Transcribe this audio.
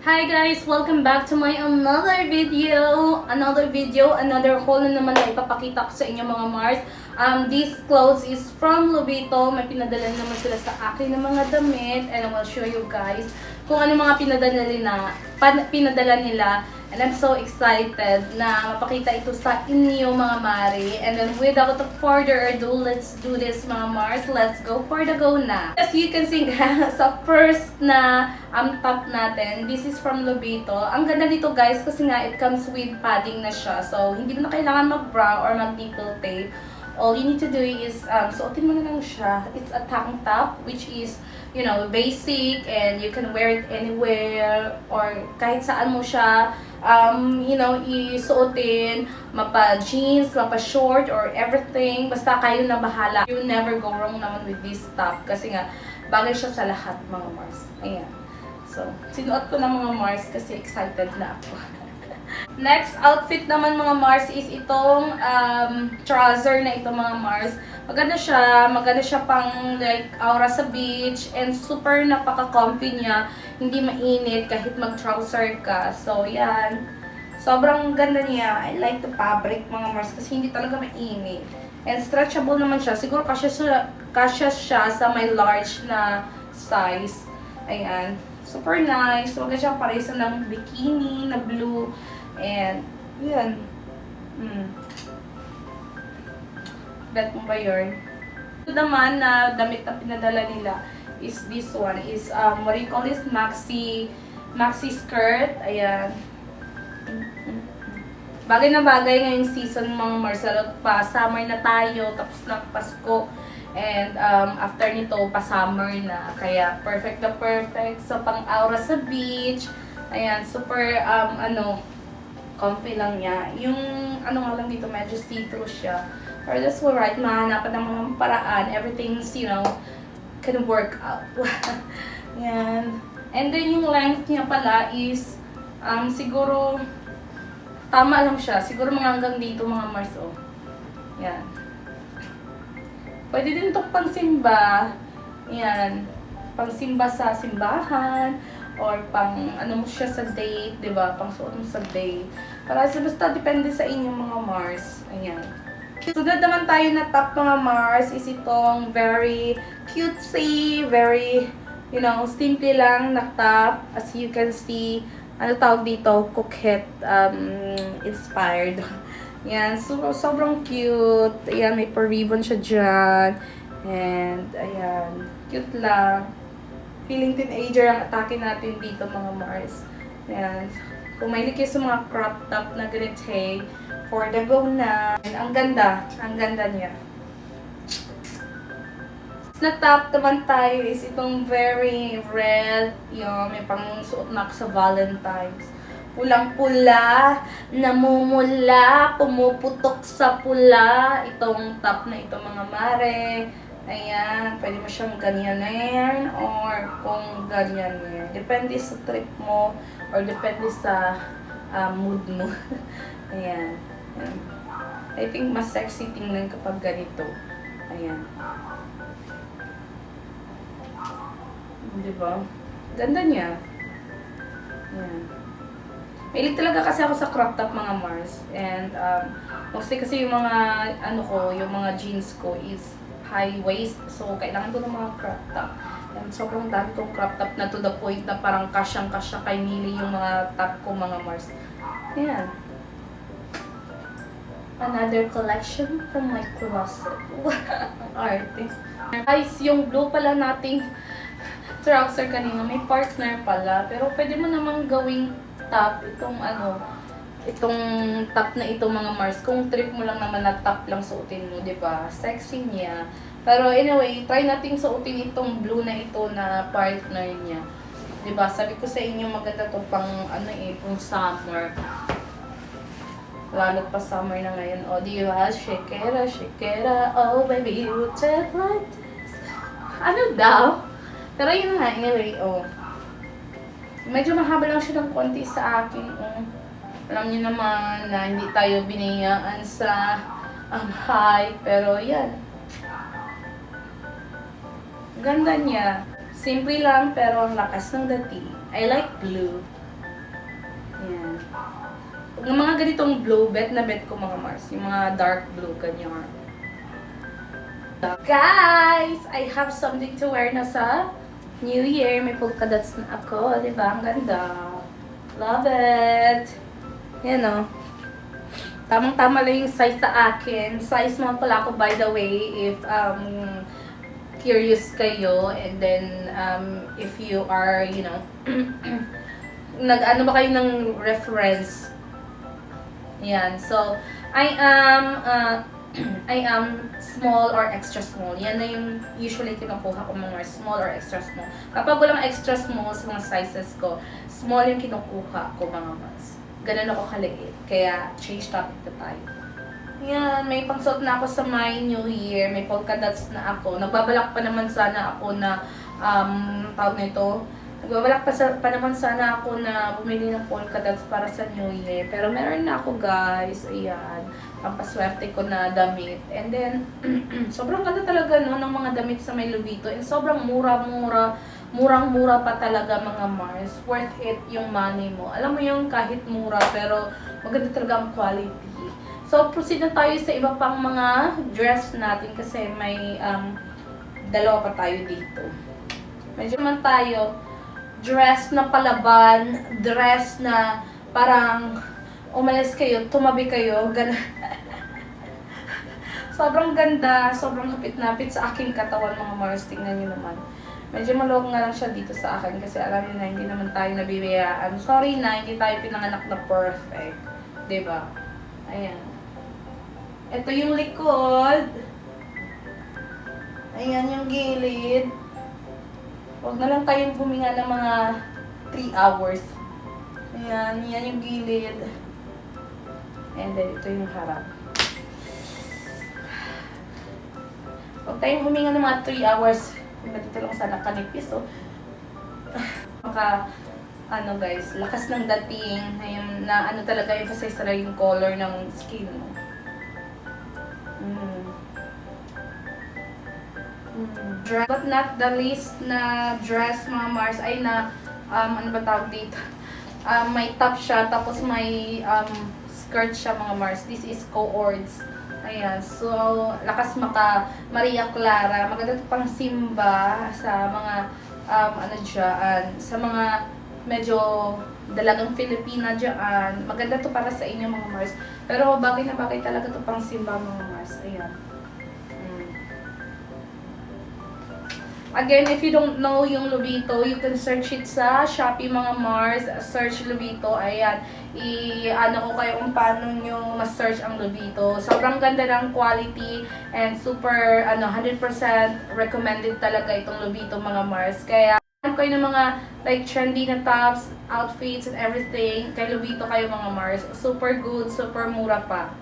Hi guys! Welcome back to my another video, another haul na naman na ipapakita ko sa inyo mga Mars. This clothes is from Lobito. May pinadala naman sila sa akin ng mga damit and I will show you guys kung ano mga pinadala nila. And I'm so excited na mapakita ito sa inyo mga Mari. And then without further ado, let's do this mga Mars. Let's go for the go na. As you can see sa first na top natin, this is from Lobito. Ang ganda dito guys kasi nga it comes with padding na siya. So hindi mo na kailangan mag-bra or mag-nipple tape. All you need to do is, suotin mo na lang siya. It's a tank top, which is, you know, basic and you can wear it anywhere or kahit saan mo siya, isuotin, mapa-jeans, mapa-short or everything. Basta kayo na bahala. You never go wrong naman with this top kasi nga, bagay siya sa lahat mga Mars. Ayan. So, sinuot ko na mga Mars kasi excited na ako. Next outfit naman mga Mars is itong trouser na ito mga Mars. Maganda siya pang like aura sa beach and super napaka-comfy niya. Hindi mainit kahit mag-trouser ka. So yan. Sobrang ganda niya. I like the fabric mga Mars kasi hindi talaga mainit. And stretchable naman siya. Siguro kasya siya sa may large na size. Ayan. Super nice. Huwag siya paresa ng bikini na blue. And, yan. Bet mo ba yun? Ito naman na damit na pinadala nila is this one. Is, what do you call this? Maxi skirt. Ayan. Bagay na bagay ngayong season mga Marcelo. Pa summer na tayo. Tapos na Pasko. And after nito, pa summer na. Kaya perfect na perfect. So, pang aura sa beach. Ayan. Super, comfy lang niya. Yung nga lang dito, medyo see-through siya. Or that's alright, mahanapan ng mga paraan. Everything's, can work out. Yan. And then yung length niya pala is, siguro, tama lang siya. Siguro mga hanggang dito mga Mars, oh. Yan. Pwede din ito pang simba. Yan. Pang simba sa simbahan. Or pang mo siya sa date, di ba? Pang suot mo sa date. Para basta depende sa inyong mga Mars. Ayan. Sunod naman tayo na top mga Mars is itong very cutesy, very, simple lang na top. As you can see, tawag dito? Coquette inspired. Yan. So, sobrang cute. Ayan, may per-ribbon siya dyan. And, ayan. Cute lang. Feeling teenager ang atake natin dito mga Mars. Ayan. Kung mahilig kayo sa mga crop top na ganito, for the go na. Ang ganda niya. Na top naman tayo is itong very red. Yung may pang suot na sa Valentine's. Pulang-pula, namumula, pumuputok sa pula. Itong top na ito mga mare. Ayan, pwede mo siyang ganyanin or kung ganyanin. Depende sa trip mo or depende sa mood mo. Ayan. Ayan. I think mas sexy tingnan kapag ganito. Ayan. Diba? Ganda niya. Ayan. Mahilig talaga kasi ako sa crop top mga Mars. And mostly kasi yung mga yung mga jeans ko is high waist. So, kailangan ko ng mga crop top. And sobrang dami kong crop top na to the point na parang kasyang-kasya kay Mili yung mga top ko mga Mars. Ayan. Another collection from my closet. Arte. Guys, yung blue pala nating trouser kanina, may partner pala. Pero pwede mo namang gawing top itong itong top na ito mga Mars, kung trip mo lang naman na top lang suotin mo, di ba? Sexy niya. Pero anyway, try nating suotin itong blue na ito na partner niya. Di ba? Sabi ko sa inyo maganda to pang pang summer. Lalo pa summer na ngayon. O, di ba? Shakera, shakera. Oh, baby, you take like this. Ano daw? Pero yun nga, anyway, medyo mahaba lang siya ng konti sa akin, Alam niyo naman na hindi tayo binayaan sa height, pero yan. Ganda niya. Simple lang pero ang lakas ng dating. I like blue. Yung mga ganitong blue, bet na bet ko mga Mars. Yung mga dark blue, ganyan. Guys! I have something to wear na sa New Year. May polka dots na ako. Diba? Ang ganda. Love it! Yan o. Tamang-tama lang yung size sa akin. Size mo pala ako, by the way, if curious kayo. And then, if you are, you know, nag-ano ba kayo ng reference? Yan. So, I am small or extra small. Yan na yung usually kinukuha ko mga small or extra small. Kapag walang extra small sa mga sizes ko, small yung kinukuha ko mga mas. Ganun ako kaliit. Kaya, change topic na tayo. Yan, may pangsuot na ako sa my New Year. May polka dots na ako. Nagbabalak pa naman sana ako na, tawag nito, nagbabalak pa naman sana ako na bumili ng polka dots para sa New Year. Pero meron na ako guys. Ayan. Pampaswerte ko na damit. And then, sobrang ganda talaga no, ng mga damit sa may Lubito. And sobrang murang-mura pa talaga mga Mars. Worth it yung money mo. Alam mo yung kahit mura pero maganda talaga ang quality. So, proceed na tayo sa iba pang mga dress natin kasi may dalawa pa tayo dito. Medyo naman tayo dress na palaban, dress na parang umalis kayo, tumabi kayo, gano'n. Sobrang ganda, sobrang kapit-napit sa aking katawan mga Mars. Tingnan nyo naman. Medyo maluwag nga lang siya dito sa akin kasi alam niyo na hindi naman tayo nabibiyaan. Sorry na, hindi tayo pinanganak na perfect. Diba? Ayan. Ito yung likod. Ayan yung gilid. Huwag na lang kayong huminga ng mga 3 hours. Ayan, yan yung gilid. And then, ito yung harap. Huwag tayong huminga ng mga 3 hours. Dito lang sana kanipis, oh. Ano guys, lakas ng dating. Ayun, na ano talaga, emphasize talaga yung color ng skin mo. But not the least na dress mga Mars ay na ano ba tawag dito? May top siya tapos may skirt siya mga Mars. This is co-ords. Ayan. So lakas Maria Clara. Maganda ito pang simba sa mga ano dyan, sa mga medyo dalagang Filipina dyan. Maganda to para sa inyo mga Mars. Pero bagay na bagay talaga to pang simba mga Mars. Ayan. Again, if you don't know yung Lubito, you can search it sa Shopee mga Mars. Search Lubito. Ayan. I-ano ko kayo kung paano nyo ma-search ang Lubito. Sobrang ganda ng quality and super 100% recommended talaga itong Lubito mga Mars. Kaya kayo ng mga like trendy na tops, outfits and everything. Kay Lubito kayo mga Mars. Super good, super mura pa.